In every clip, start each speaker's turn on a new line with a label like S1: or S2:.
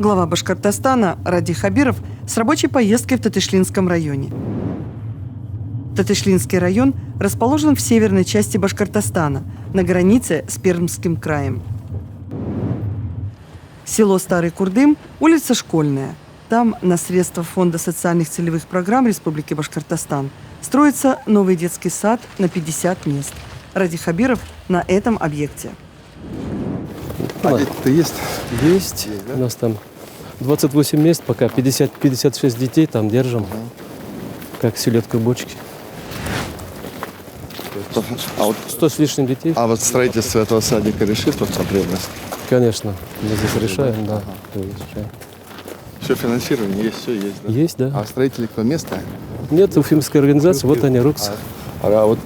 S1: Глава Башкортостана Ради Хабиров с рабочей поездкой в Татышлинском районе. Татышлинский район расположен в северной части Башкортостана, на границе с Пермским краем. Село Старый Курдым, улица Школьная. Там, на средства Фонда социальных целевых программ Республики Башкортостан, строится новый детский сад на 50 мест. Ради Хабиров на этом объекте.
S2: А дети-то есть?
S3: Есть. Да? У нас там 28 мест, пока 50-56 детей там держим, как селедка в бочке.
S2: А вот
S3: 100 с лишним детей.
S2: А вот строительство этого садика решит вот потребность?
S3: Конечно, мы здесь решаем, да. Решаем.
S2: Все финансирование есть, все есть, да?
S3: Есть, да.
S2: А строители кто, место?
S3: Нет, уфимская организация, вот они, РУКС.
S2: А вот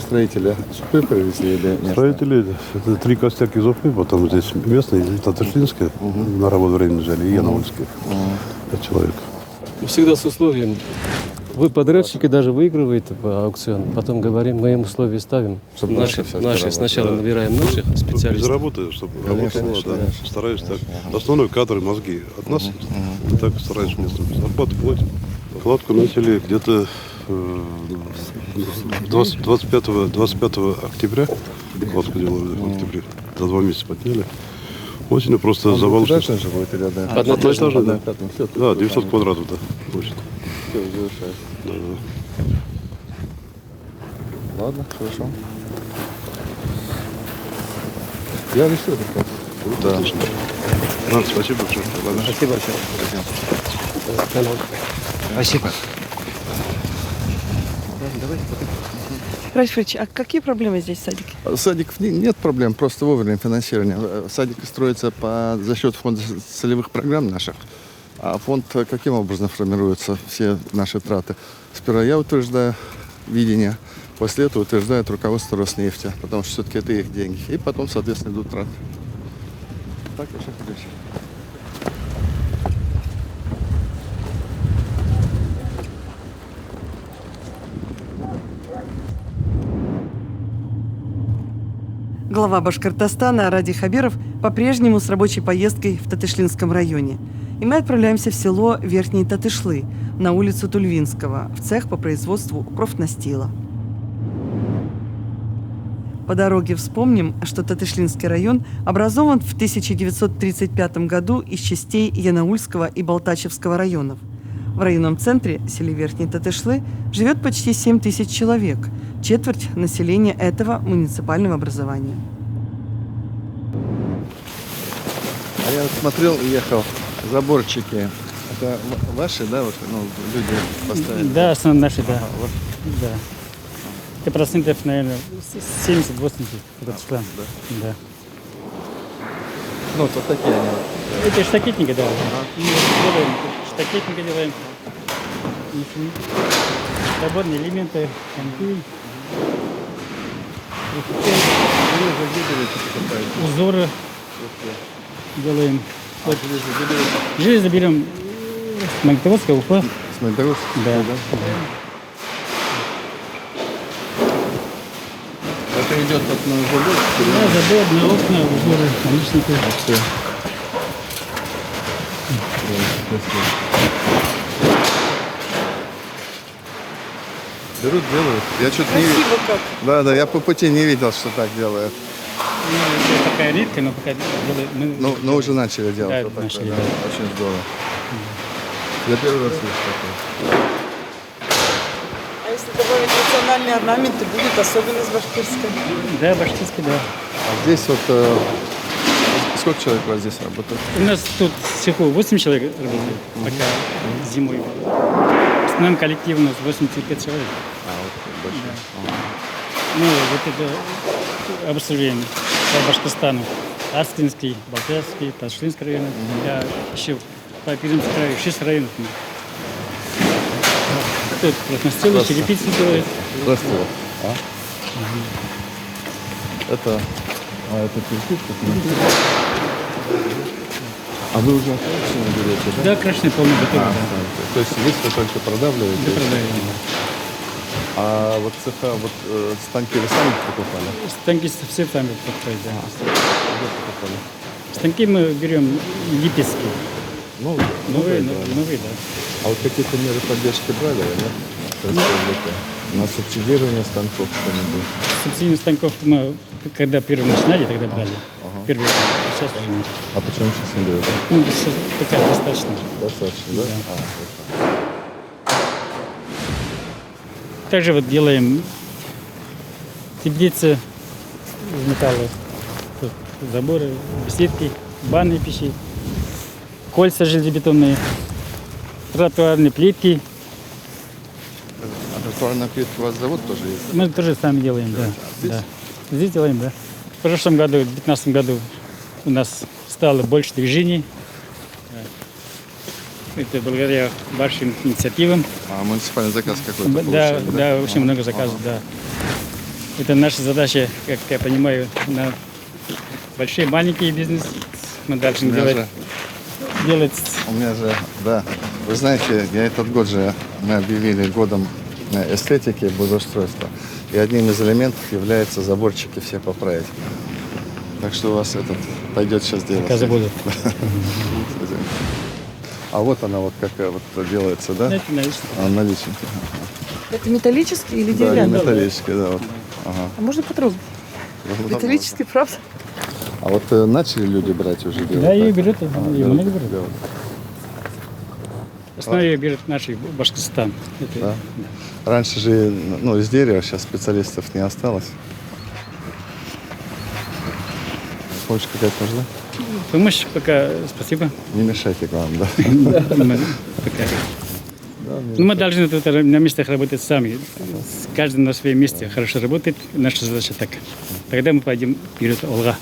S2: строители с Уфы привезли или местные?
S4: Строители, это 3 костяки из Уфы, потом здесь местные, Татышлинская, на работу время взяли, и Янаульская, 5 человек.
S3: Всегда с условием. Вы подрядчики даже выигрываете аукцион, потом говорим, мы им условия ставим.
S2: Чтобы
S3: наши сначала набираем наших
S4: Без
S3: специалистов.
S4: работы, чтобы работа была, да.
S3: конечно.
S4: Стараюсь так. Основной кадры, мозги от нас, так стараюсь местным. Зарплату платим. Кладку начали где-то 25 октября. Кладку делали в октябре. За 2 месяца подняли. Осенью просто завал.
S2: Однотажный же будет или да?
S4: Однотажный, да.
S2: Все,
S4: Да, 900 квадратов, да. Площадь.
S2: все завершаешь.
S4: Да, да.
S2: Ладно, хорошо. Я решил это. Да.
S4: Отлично. Ладно, спасибо большое. Ладно.
S3: Спасибо.
S2: Спасибо.
S1: Рашфович, а какие проблемы здесь в садике?
S2: Садиков нет проблем, просто вовремя финансирование. Садик строится за счет фонда целевых программ наших. А фонд каким образом формируется, все наши траты? Сперва я утверждаю видение, после этого утверждает руководство Роснефти, потому что все-таки это их деньги. И потом, соответственно, идут траты. Так, Раиса Хабирович.
S1: Глава Башкортостана Ради Хабиров по-прежнему с рабочей поездкой в Татышлинском районе. И мы отправляемся в село Верхние Татышлы, на улицу Тульвинского, в цех по производству профнастила. По дороге вспомним, что Татышлинский район образован в 1935 году из частей Янаульского и Балтачевского районов. В районном центре, селе Верхние Татышлы, живет почти 7 тысяч человек, четверть населения этого муниципального образования.
S2: А я вот смотрел и ехал, заборчики. Это ваши, да, вот, люди поставили?
S5: Да, основные наши, да.
S2: Ага, вот.
S5: Да. Это процентов, наверное, 70-80 этот член. Да.
S2: Ну, вот такие они.
S5: Это штакетники, да. Мы делаем, штакетники делаем. Свободные элементы, коньки, узоры делаем. Вот. Железо берем с Магнитогорска, Уфа.
S2: С Магнитогорска?
S5: Да.
S2: Это идет как на забор?
S5: Да, забор, на окна, узоры, наличники.
S2: Берут, делают. Я что-то не видел.
S1: Как!
S2: Да, я по пути не видел, что так делают.
S5: Ну, это такая редко, но пока делаем.
S2: Но уже начали делать.
S5: Да,
S2: вот такое,
S5: начали,
S2: да.
S5: да.
S2: Очень здорово. Я первый раз вижу такое.
S1: А если добавить национальные орнаменты, будет особенность башкирская.
S5: Да, башкирский, да.
S2: А здесь вот сколько человек у вас здесь работает?
S5: У нас тут всего 8 человек работает, пока зимой. В основном коллектив у нас 85 человек.
S2: Вот больше.
S5: Ну, вот это обслуживание по Башкортостану. Астинский, Балтийский, Татышлинский район. Я еще по Пермскому краю 6 районов. Тут профнастила, черепицу делает.
S2: Здравствуйте. Это перекидка. А вы уже окрашены берете, да?
S5: Да, окрашенный полный готовый, да.
S2: То есть здесь вы только продавливаете?
S5: Да, продаем, да.
S2: А вот цеха, станки вы сами покупали?
S5: Станки все сами покупают, да.
S2: Где покупали?
S5: Станки мы берем липецкие.
S2: Новые?
S5: Новые,
S2: да.
S5: новые, да.
S2: А вот какие-то меры поддержки брали, да? На субсидирование станков что-нибудь?
S5: Субсидийных станков мы, когда первые начинали, тогда брали. Первые, сейчас уже нет.
S2: А почему сейчас не дают?
S5: Ну, сейчас пока достаточно.
S2: Достаточно, да?
S5: Также вот делаем теплицы из металла, тут заборы, беседки, банные печи, кольца железобетонные, тротуарные плитки.
S2: А тротуарная плитка у вас завод тоже есть?
S5: Мы тоже сами делаем, да. Да. Здесь делаем, да. В прошлом году, в 2015 году у нас стало больше движений. Это благодаря вашим инициативам.
S2: А муниципальный заказ какой-то
S5: Да,
S2: получали,
S5: да, очень много заказов, да. Это наша задача, как я понимаю, на большие, маленькие бизнес. Мы должны
S2: У меня
S5: делать.
S2: У меня же, да, вы знаете, я этот год же, мы объявили годом эстетики и благоустройства. И одним из элементов является заборчики все поправить. Так что у вас этот пойдет сейчас делать.
S5: Заказы будут.
S2: А вот она вот какая вот делается, да?
S5: Это наличные.
S2: А, наличники.
S1: Это металлический или
S2: Да,
S1: деревянный?
S2: металлические, да. Вот. Ага.
S1: А можно потрогать? Металлический, правда?
S2: А вот начали люди брать уже делать?
S5: Да, ее
S2: так?
S5: берут, и
S2: делают,
S5: много берут.
S2: делают.
S5: В основном ее берет наш Башкортостан. Это-
S2: Да. Раньше же, ну, из дерева, сейчас специалистов не осталось. Помощь какая-то нужна?
S5: Помощь пока, спасибо.
S2: Не мешайте, главное, да.
S5: Мы пока. Ну, мы должны тут на местах работать сами. Каждый на своем месте хорошо работает. Наша задача так. Тогда мы пойдем вперед, Олга.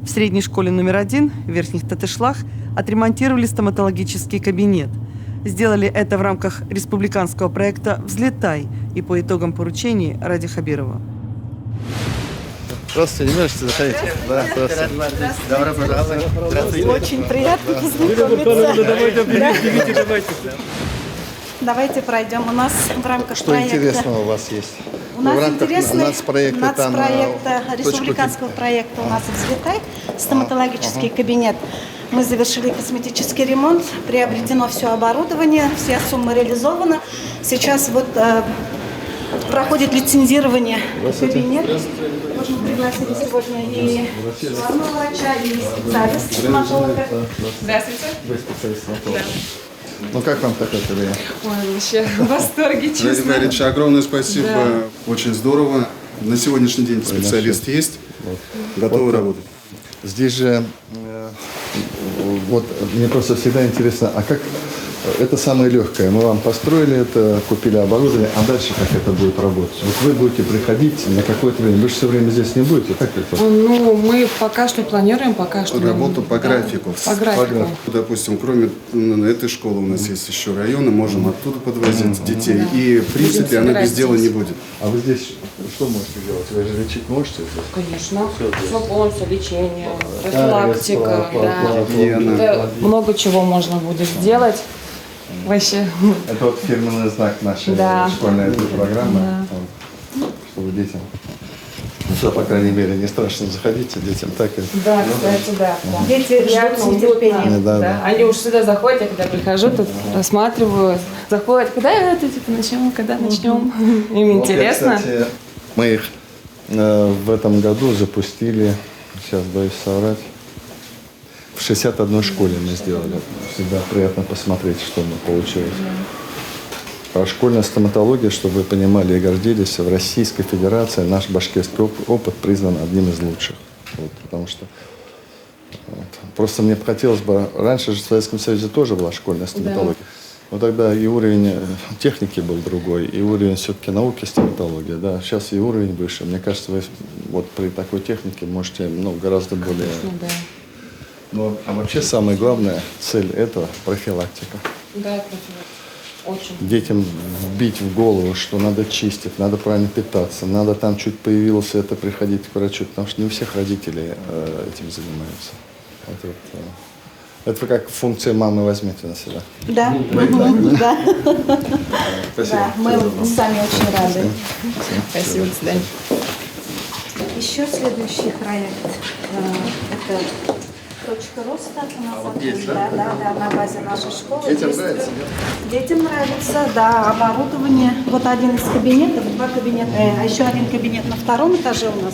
S1: В средней школе номер 1 в Верхних Татышлах отремонтировали стоматологический кабинет. Сделали это в рамках республиканского проекта «Взлетай» и по итогам поручений Ради Хабирова.
S2: Здравствуйте, не можете заходить? Да, здравствуйте. Добро пожаловать.
S6: Очень приятно познакомиться. Давайте пройдем. У нас в рамках
S2: Что интересного у вас есть?
S6: У нас
S2: в рамках
S6: интересный
S2: нацпроекта там,
S6: республиканского проекта у нас «Взлетай», стоматологический кабинет. Мы завершили косметический ремонт, приобретено все оборудование, все суммы реализованы. Сейчас вот проходит лицензирование кабинета. Мы пригласили сегодня и главного врача, и специалиста-стоматолога.
S7: Здравствуйте.
S2: Вы специалист стоматолог. Ну как вам такое кабинет?
S7: Ой, вообще в восторге,
S8: Ради
S7: честно.
S8: Марьевича, огромное спасибо.
S7: Да.
S8: Очень здорово. На сегодняшний день специалист есть. Готовы работать.
S2: Здесь же, вот мне просто всегда интересно, а как это самое легкое? Мы вам построили это, купили оборудование, а дальше как это будет работать? Вот вы будете приходить на какое-то время, вы же все время здесь не будете, как это?
S7: Ну, мы пока что планируем, пока что...
S8: Работу по графику.
S7: По графику.
S8: Допустим, кроме этой школы у нас есть еще районы, можем оттуда подвозить детей. И, в принципе, она без дела не будет.
S2: А вы здесь что можете делать? Вы же лечить можете здесь?
S7: Конечно. Все полностью, лечение, профилактика, да.
S8: Гигиена.
S7: Да, много чего можно будет сделать. Вообще.
S2: Это вот фирменный знак нашей
S7: Да.
S2: школьной этой программы,
S7: Да.
S2: вот, чтобы детям, ну, сюда, по крайней мере, не страшно заходите детям, так и...
S7: Да, кстати, да.
S6: Дети
S7: Приятно,
S6: ждут с нетерпением.
S7: уютно.
S2: Да,
S7: Да. Они уж сюда заходят, я когда прихожу, тут рассматриваю, заходят, когда это типа начнем, когда начнем. Им
S2: Вот я,
S7: интересно.
S2: кстати, мы их в этом году запустили, сейчас боюсь соврать, в 61 школе мы сделали. Всегда приятно посмотреть, что мы получилось. А школьная стоматология, чтобы вы понимали и гордились, в Российской Федерации наш башкирский опыт признан одним из лучших. Вот, потому что вот, просто мне бы хотелось бы... Раньше же в Советском Союзе тоже была школьная стоматология. Но тогда и уровень техники был другой, и уровень все-таки науки стоматологии. Да. Сейчас и уровень выше. Мне кажется, вы вот при такой технике можете гораздо более...
S7: Да.
S2: Ну, а вообще самая главная цель этого – профилактика.
S7: Да, очень.
S2: Детям вбить в голову, что надо чистить, надо правильно питаться, надо там чуть появилось это приходить к врачу, потому что не у всех родителей этим занимаются. Это как функция мамы возьмите на себя.
S6: Да, да.
S2: Спасибо.
S6: Да, мы сами очень рады.
S7: Спасибо, до свидания.
S6: Еще следующий проект. Это точка роста. У нас да, на базе нашей школы.
S2: Детям
S6: Есть-
S2: нравится,
S6: Детям нравится, да, оборудование. Вот один из кабинетов, два кабинета, а еще один кабинет на втором этаже у нас.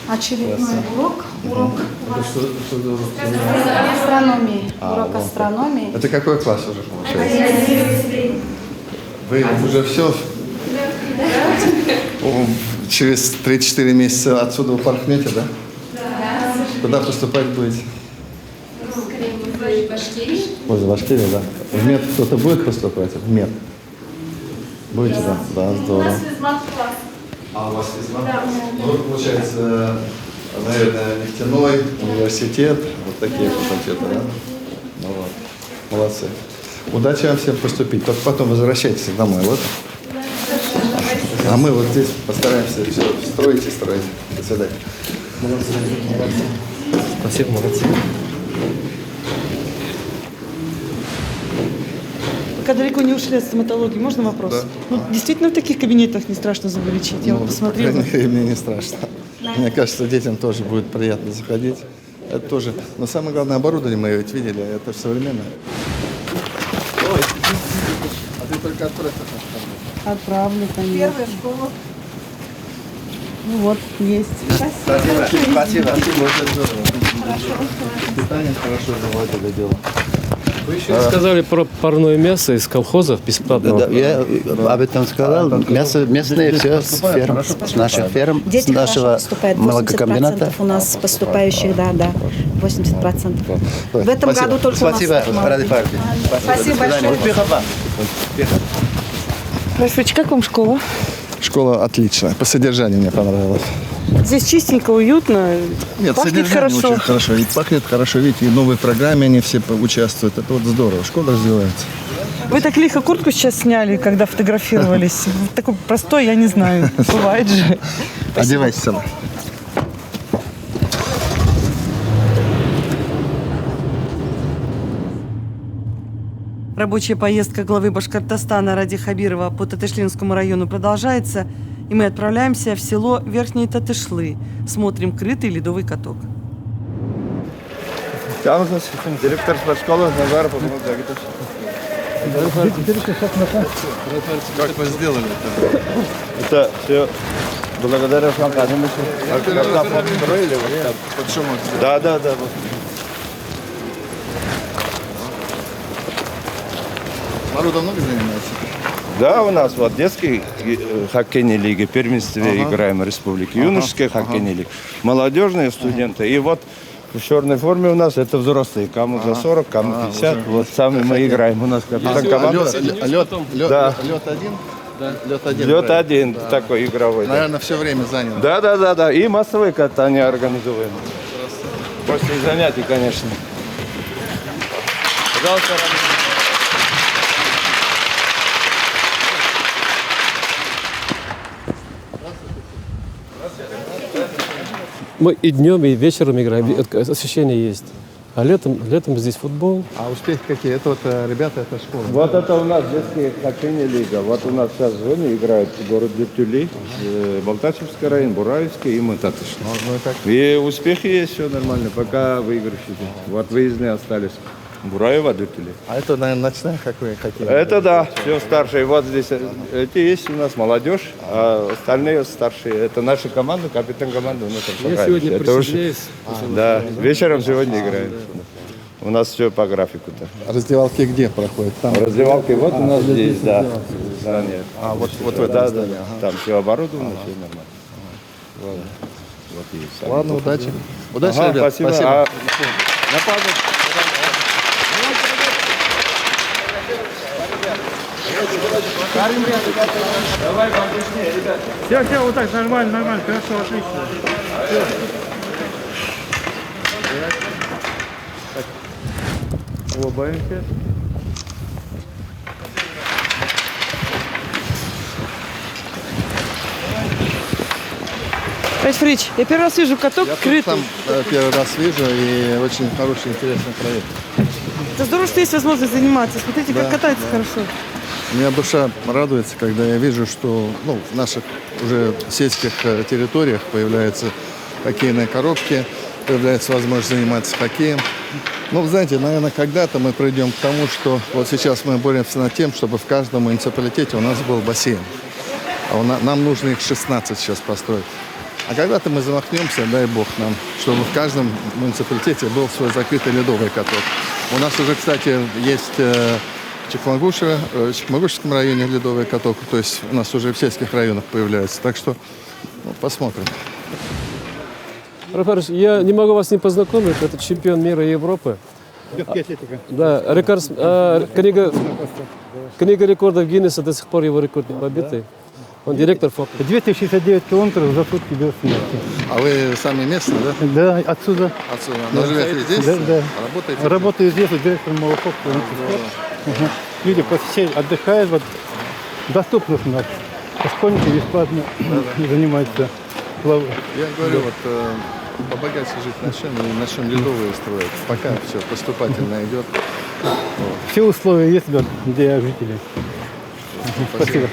S6: Очередной урок. Урок астрономии. Урок астрономии.
S2: Это какой класс уже получается? Вы уже все? Через 3-4 месяца отсюда упорхнете, да? Да. Куда поступать будете? Возле Башкирии, да. В мед кто-то будет поступать? В мед? Будете, да? Да, здорово. А у вас физмат? Да. Ну, получается, наверное, нефтяной университет, вот такие факультеты, да? Ну вот, молодцы. Удачи вам всем поступить. Только потом возвращайтесь домой, вот. А мы вот здесь постараемся все строить и строить. До свидания.
S3: Спасибо, молодцы.
S1: Пока далеко не ушли от стоматологии, можно вопрос?
S2: Да.
S1: Ну, действительно, в таких кабинетах не страшно зубы лечить? Я вот
S2: По
S1: посмотрела.
S2: крайней мере, мне не страшно. Мне кажется, детям тоже будет приятно заходить. Это тоже. Но самое главное, оборудование мы ведь видели, это же современное. Ой, а ты только отправь.
S1: Отправлю, конечно.
S6: Первая школа.
S1: Ну вот, есть.
S2: Спасибо. Очень здорово. Питание хорошо заладили дело.
S3: Вы еще не сказали про парное мясо из колхозов бесплатного.
S9: Да, я об этом сказал. Мясо местное все с ферм, с наших ферм, с
S6: Дети
S9: нашего
S6: поступают, 80%
S9: молококомбината.
S6: у нас поступающих, да, 80%. В этом году только
S9: Спасибо,
S6: у нас. так
S9: ради
S6: мало.
S9: партии.
S6: Спасибо большое.
S9: Успехов вам.
S1: Здравствуйте, как вам школа?
S2: Школа отличная. По содержанию мне понравилось.
S1: Здесь чистенько, уютно,
S2: Нет,
S1: пахнет
S2: содержание
S1: хорошо.
S2: очень хорошо. И пахнет хорошо. Видите, и в новой программе они все участвуют. Это вот здорово. Школа развивается.
S1: Вы так лихо куртку сейчас сняли, когда фотографировались. Такой простой, я не знаю. Бывает же.
S2: Одевайтесь сама.
S1: Рабочая поездка главы Башкортостана Ради Хабирова по Татышлинскому району продолжается, и мы отправляемся в село Верхние Татышлы. Смотрим крытый ледовый каток.
S2: Директор спортшколы Назаров. Как вы сделали это?
S9: Это все благодаря вам,
S2: Почему?
S9: Да.
S2: Народу много занимается?
S9: Да, у нас вот детский хоккейной лиги, первенстве играем республики, юношеская хоккейная лига, молодежные студенты. И вот в черной форме у нас это взрослые, кому за 40, кому 50. Вот сами мы играем. У нас капитан команды.
S2: Лед один? Да. Лед один.
S9: Лед один такой игровой. Да.
S2: Наверное, все время занят.
S9: Да. И массовые катания организуем. После занятий, конечно. Пожалуйста,
S3: Мы и днем, и вечером играем. Ощущение есть. А летом здесь футбол.
S2: А успехи какие? Это вот ребята, это школа.
S9: Вот это у нас детская хоккейная лига. Вот у нас сейчас в зоне играют город Дюртюли, Балтачевский район, Бураевский и мы Татыш. И успехи есть, все нормально, пока выигрыши. Вот выездные остались. Бураева, Дюртюли.
S2: А это, наверное, ночная хоккей?
S9: Это да, все старшие. Вот здесь эти есть у нас молодежь, а остальные старшие. Это наша команда, капитан команды.
S3: Я сегодня присоединяюсь.
S9: Да, вечером сегодня играем. У нас все по графику-то.
S2: Раздевалки где проходят? Там?
S9: Раздевалки вот у нас здесь, да. Да, нет.
S2: А, вот в этом
S9: Да.
S2: здании.
S9: Там все оборудовано, все нормально. Вот есть.
S2: Ладно, удачи. Удачи,
S9: Ага,
S2: ребят.
S9: спасибо.
S2: Спасибо.
S9: На память. Давай побыстрее, ребят.
S5: Все, вот так, нормально, хорошо, отлично.
S9: Улыбаемся.
S1: Фрич, я первый раз вижу каток
S2: Я тут
S1: крытый.
S2: там первый раз вижу, и очень хороший, интересный проект.
S1: Это здорово, что есть возможность заниматься. Смотрите, как
S2: Да,
S1: катается
S2: да.
S1: хорошо.
S2: У меня душа радуется, когда я вижу, что в наших уже сельских территориях появляются хоккейные коробки, появляется возможность заниматься хоккеем. Вы знаете, наверное, когда-то мы придем к тому, что вот сейчас мы боремся над тем, чтобы в каждом муниципалитете у нас был бассейн. Нам нужно их 16 сейчас построить. А когда-то мы замахнемся, дай бог нам, чтобы в каждом муниципалитете был свой закрытый ледовый каток. У нас уже, кстати, есть в Чекмагушевском районе ледовый каток, то есть у нас уже в сельских районах появляется. Так что посмотрим.
S3: Рафарович, я не могу вас не познакомить. Это чемпион мира и Европы. Да, книга рекордов Гиннесса, до сих пор его рекорд не побитый. Он директор ФОПа.
S10: 269 километров за сутки без смерти.
S2: А вы сами местные, да?
S10: Да, отсюда.
S2: Отсюда. Но живете здесь?
S10: Да.
S2: Работаете?
S10: Работаю здесь, директором молоков. Люди посещают, отдыхают. Вот, доступность у нас. Школьники бесплатно занимаются плаванием.
S2: Я говорю, побогаче жить начнем и начнем ледовые строить. Пока все поступательно идет.
S10: Все условия есть для жителей. Спасибо.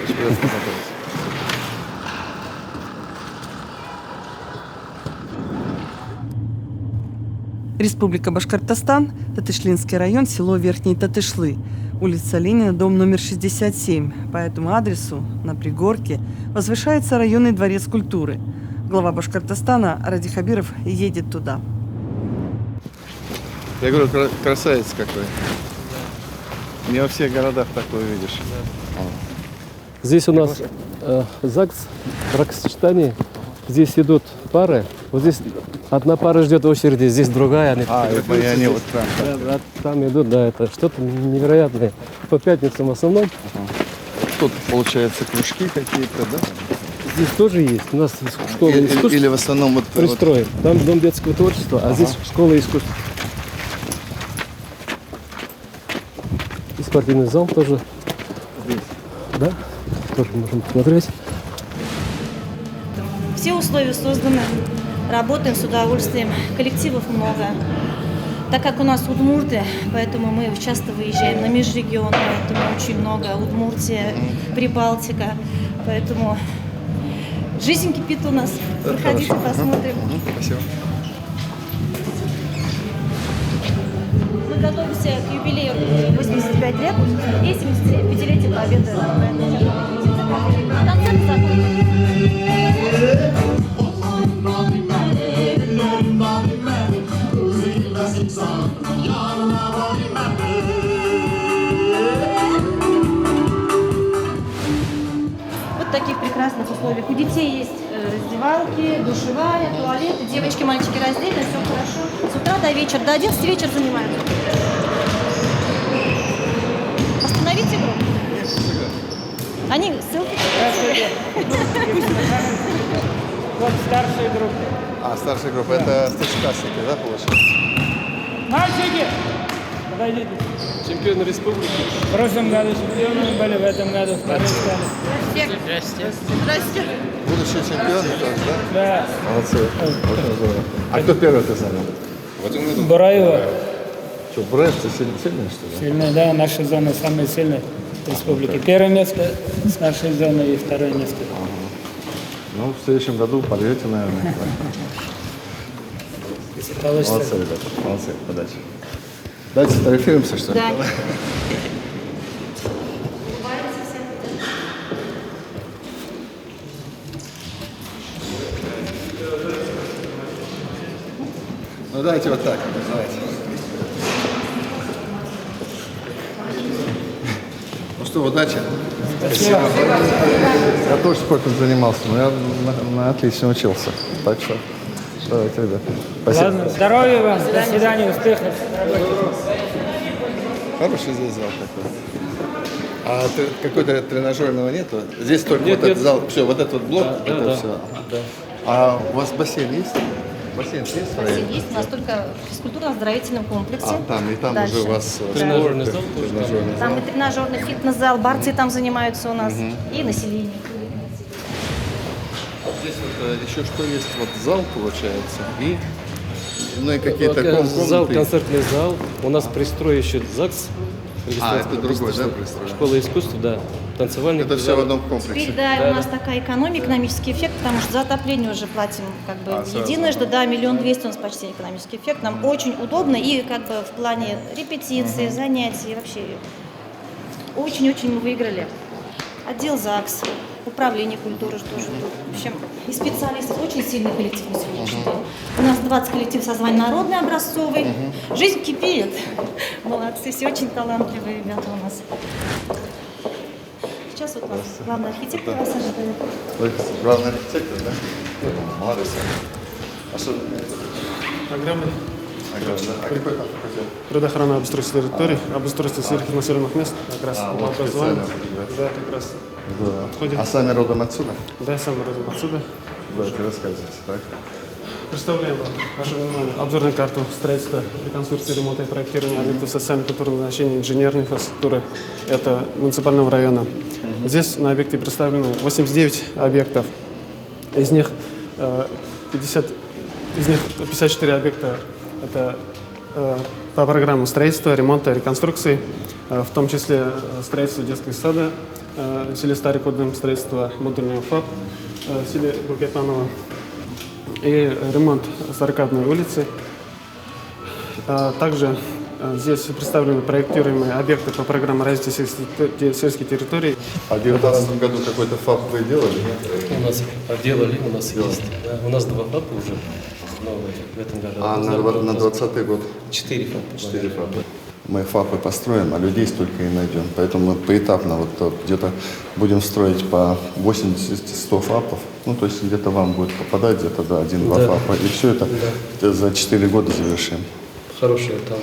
S1: Республика Башкортостан, Татышлинский район, село Верхние Татышлы, улица Ленина, дом номер 67. По этому адресу на пригорке возвышается районный дворец культуры. Глава Башкортостана Ради Хабиров едет туда.
S2: Я говорю, красавец какой. Не во всех городах такое видишь.
S3: Здесь у нас ЗАГС, бракосочетание. Здесь идут пары. Вот здесь одна пара ждет очереди, здесь другая.
S2: Они вот там.
S3: Да, там идут, да, это что-то невероятное. По пятницам в основном.
S2: Тут, получается, кружки какие-то, да?
S3: Здесь тоже есть. У нас школа искусств.
S2: Или в основном
S3: пристроен. Там дом детского творчества, а здесь школа искусств. И спортивный зал тоже. Да, тоже можем посмотреть.
S6: Все условия созданы. Работаем с удовольствием. Коллективов много. Так как у нас удмурты, поэтому мы часто выезжаем на межрегион, поэтому очень много Удмуртия, Прибалтика. Поэтому жизнь кипит у нас. Проходите, посмотрим.
S2: Спасибо.
S6: Мы готовимся к юбилею 85 лет и 75-летию Победы. Концерт закончен. Вот в таких прекрасных условиях. У детей есть раздевалки, душевая, туалеты. Девочки, мальчики раздельно, все хорошо. С утра до вечера, до 11 вечера занимаются. Остановите игру. Они ссылки.
S5: Вот старшая группа.
S2: Старшая группа. Это старшеклассники, да, получается?
S5: Мальчики, подойдите.
S3: Чемпионы республики.
S5: В прошлом году чемпионы были, в этом году вторые стали.
S6: Здрасте.
S2: Будущие чемпионы тоже, да?
S5: Да.
S2: Молодцы. Очень здорово. А кто первый ты занял?
S5: Бураева.
S2: Что, Бураевцы сильные, что ли?
S5: Сильная, да, наша зона самая сильная в республике. Первое место с нашей зоной и второе место.
S2: В следующем году порвете, наверное.
S5: Если получится.
S2: Молодцы, ребята. Молодцы. Удачи. Давайте сфотографируемся, что ли?
S6: Да.
S2: Давайте вот так. Давайте. Что, удачи.
S5: Спасибо.
S2: Я тоже спортом занимался, но я на отлично учился. Так что давайте, ребята. Спасибо.
S5: Ладно, здоровья вам, до свидания, успехов.
S2: Хороший здесь зал такой. А какой-то тренажерного нету? Здесь только
S3: Нет,
S2: вот этот
S3: нет.
S2: зал, все, вот этот вот блок,
S3: Да,
S2: это
S3: да,
S2: все.
S3: да.
S2: А у вас бассейн есть? Бассейн есть?
S6: Бассейн есть, у нас только в физкультурно-оздоровительном комплексе.
S2: Там, и там
S6: Дальше.
S2: уже у вас
S3: Тренажерный
S2: спорт,
S3: зал тоже
S2: тренажерный зал.
S6: Там и тренажерный фитнес-зал, борцы там занимаются у нас, и население.
S2: Здесь вот еще что есть? Вот зал получается, и какие-то
S3: Зал,
S2: комнаты.
S3: концертный зал. У нас пристрой еще ЗАГС.
S2: это другой, да, пристрой?
S3: Школа искусств, да. Танцевальный.
S2: Это все в одном комплексе.
S6: Теперь, да, у нас такая экономия, экономический эффект, потому что за отопление уже платим как бы единожды, да, 1 200 000 у нас почти экономический эффект. Нам очень удобно и как бы в плане репетиции, занятий вообще очень-очень мы выиграли. Отдел ЗАГС, управление культуры, что же тут. В общем, и специалисты, очень сильный коллектив на сегодняшний день. У нас 20 коллективов созвания народный, образцовый. Жизнь кипит. Молодцы, все очень талантливые ребята у нас. Сейчас вот у нас главный архитектор вас ожидает.
S2: Вы главный архитектор, да? Молодец. А что?
S10: Программы.
S2: А какой там хотел?
S10: Предохрана обустройства территорий, обустройство сельских населенных мест, как раз
S2: вот
S10: образование.
S2: специально,
S10: Да, как раз подходит.
S2: А сами родом отсюда?
S10: Да, сам родом отсюда.
S2: Давайте рассказывайте, так?
S10: Представляем вам ваше внимание обзорную карту строительства, реконструкции, ремонта и проектирования объектов социально-культурного значения инженерной инфраструктуры. Это муниципального района. Здесь на объекте представлены 89 объектов. Из них 54 объекта это по программам строительства, ремонта, реконструкции, в том числе строительство детского сада, в селе Старый Кодым, строительство модульного ФАП, в селе Букетаново и ремонт Саркадной улицы. Также здесь представлены проектируемые объекты по программе развития сельских территорий.
S2: А в 2019 году какой-то ФАП вы делали?
S3: У нас делали, у нас есть. Да, у нас 2 ФАПа уже новые в этом году.
S2: А на 2020 год?
S3: 4 ФАПа.
S2: 4 ФАПа. Мы ФАПы построим, а людей столько и найдем. Поэтому мы поэтапно вот где-то будем строить по 80-100 ФАПов. Ну, то есть где-то вам будет попадать, где-то 1-2 ФАПа. И все это за 4 года завершим.
S3: Хорошие там.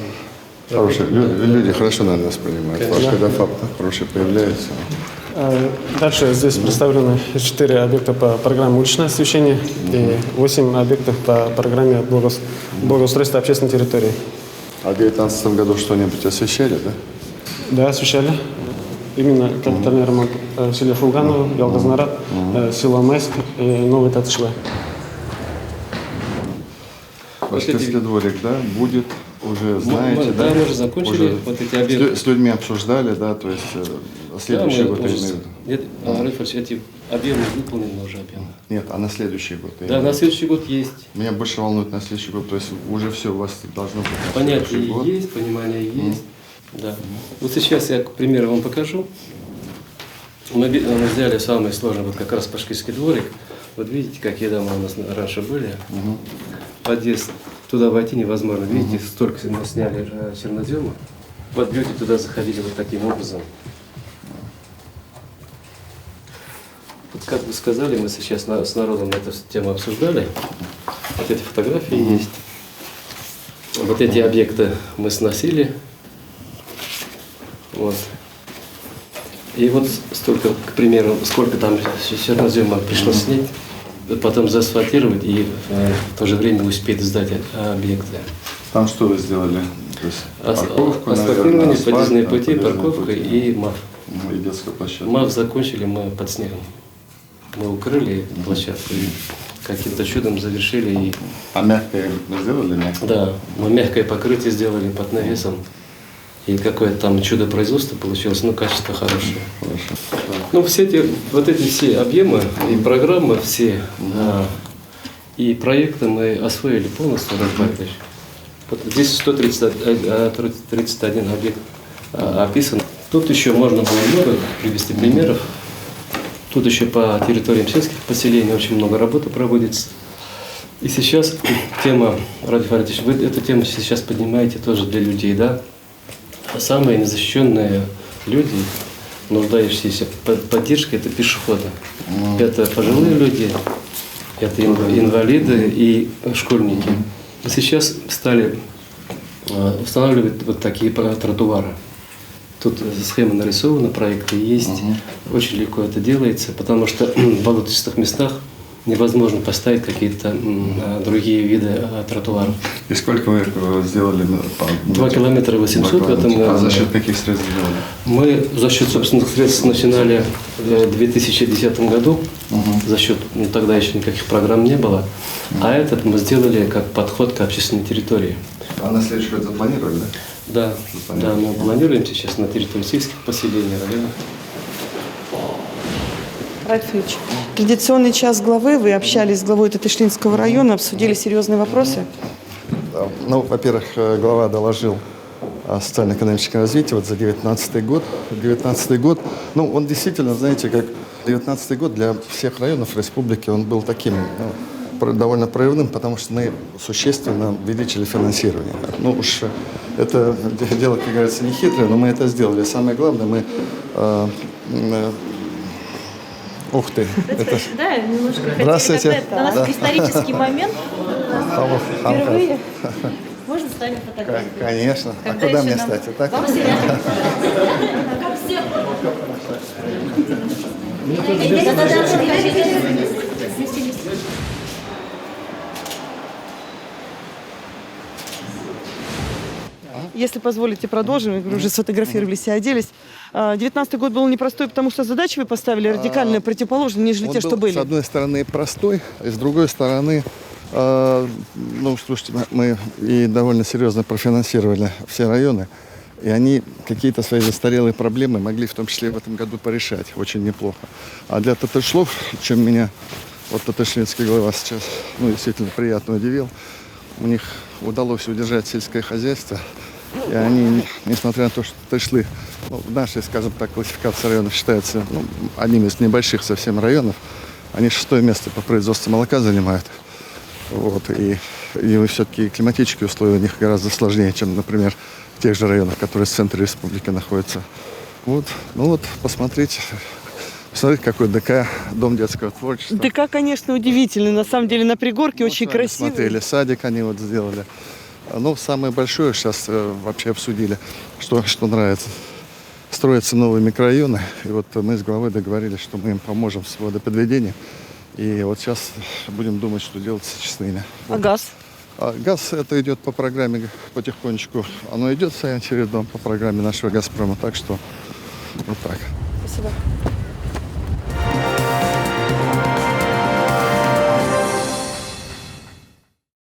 S2: Хорошие люди хорошо, наверное, воспринимают. Потому что когда ФАП хороший появляется.
S10: Дальше здесь представлены 4 объекта по программе уличное освещение и 8 объектов по программе благоустройства общественной территории.
S2: А в 2019 году что-нибудь освещали, да?
S10: Да, освещали. Именно капитальный ремонт в селе Фулганово, Ялгазнарад, село Майск и Новый Татышлы.
S2: Башкирский дворик, да, будет уже, знаете, да?
S3: Да, мы уже закончили
S2: уже
S3: вот эти объекты.
S2: С людьми обсуждали, да, то есть следующий год я имею в виду.
S3: Нет, эти объемы выполнены уже объемы.
S2: Нет, а на следующий год?
S3: Да, на следующий год есть.
S2: Меня больше волнует на следующий год, то есть уже все у вас должно быть на
S3: Понятие
S2: следующий год.
S3: есть, понимание есть. Да. Вот сейчас я, к примеру, вам покажу. Мы взяли самый сложный, вот как раз Башкирский дворик. Вот видите, какие дома у нас раньше были. Подъезд, туда войти невозможно. Видите, столько мы сняли чернозема. Вот люди туда заходили вот таким образом. Вот как вы сказали, мы сейчас с народом эту тему обсуждали. Вот эти фотографии есть. Вот эти объекты мы сносили. Вот. И вот столько, к примеру, сколько там чернозема пришлось снять, потом заасфальтировать и в то же время успеть сдать объекты.
S2: Там что вы сделали? То есть парковку,
S3: асфальтирование,
S2: наверное,
S3: подъездные
S2: асфальт,
S3: пути,
S2: подъездные
S3: парковка
S2: пути.
S3: и МАФ.
S2: И детская площадка.
S3: МАФ закончили мы под снегом. Мы укрыли площадку и каким-то чудом завершили.
S2: А мягкое вы сделали? Мягкое?
S3: Да, мы мягкое покрытие сделали под навесом. И какое-то там чудо производства получилось, ну, качество хорошее.
S2: Хорошо.
S3: Ну, все эти, вот эти все объемы и программы, все, и проекты мы освоили полностью, разбавили. Вот здесь 131 объект описан. Тут еще можно было много привести примеров. Тут еще по территориям сельских поселений очень много работы проводится. И сейчас тема, Радик Фаритович, вы эту тему сейчас поднимаете тоже для людей, да? Самые незащищенные люди, нуждающиеся в поддержке, это пешеходы. Это пожилые люди, это инвалиды и школьники. И сейчас стали устанавливать вот такие тротуары. Тут схема нарисована, проекты есть. Очень легко это делается, потому что в болотистых местах невозможно поставить какие-то другие виды тротуаров.
S2: И сколько вы сделали?
S3: 2 километра 800 в этом году.
S2: А за счет каких средств сделали?
S3: Мы за счет собственных средств начинали в 2010 году. За счет, тогда еще никаких программ не было. А этот мы сделали как подход к общественной территории.
S2: А на следующий год запланировали, да?
S3: Да, да, мы планируем сейчас на территории сельских поселений, районов.
S1: Ральфович, традиционный час главы. Вы общались с главой Татышлинского района, обсудили серьезные вопросы.
S2: Да. Ну, во-первых, глава доложил о социально-экономическом развитии вот за 2019 год. 2019 год, ну, он действительно, знаете, как 2019 год для всех районов республики, он был таким, довольно прорывным, потому что мы существенно увеличили финансирование. Ну уж это дело, как говорится, не хитрое, но мы это сделали. Самое главное, мы... Ух ты! Это...
S6: Да, немножко
S2: Здравствуйте.
S6: у нас исторический момент. Впервые. Можно станем фотографией?
S2: Конечно. А куда мне стать? Так?
S6: Вам все.
S1: Если позволите, продолжим. Вы уже сфотографировались и оделись. 19-й год был непростой, потому что задачи вы поставили радикально противоположные, нежели те, что были.
S2: С одной стороны, простой, и с другой стороны, ну, слушайте, мы и довольно серьезно профинансировали все районы, и они какие-то свои застарелые проблемы могли в том числе в этом году порешать очень неплохо. А для Татышлов, чем меня вот Татышлинский глава сейчас, ну, действительно приятно удивил, у них удалось удержать сельское хозяйство, и они, несмотря на то, что Татышлы, ну, в нашей, скажем так, классификации районов считается одним из небольших совсем районов, они 6-е место по производству молока занимают. Вот, и все-таки климатические условия у них гораздо сложнее, чем, например, в тех же районах, которые в центре республики находятся. Вот, ну вот, посмотрите, какой ДК, Дом детского творчества.
S1: ДК, конечно, удивительный. На самом деле на пригорке вот очень красивый.
S2: Смотрели, садик они вот сделали. Ну, самое большое сейчас вообще обсудили, что нравится. Строятся новые микрорайоны, и вот мы с главой договорились, что мы им поможем с водоподведением. И вот сейчас будем думать, что делать с очистными.
S1: А газ?
S2: Газ это идет по программе потихонечку. Оно идет своим чередом по программе нашего «Газпрома». Так что вот так.
S1: Спасибо.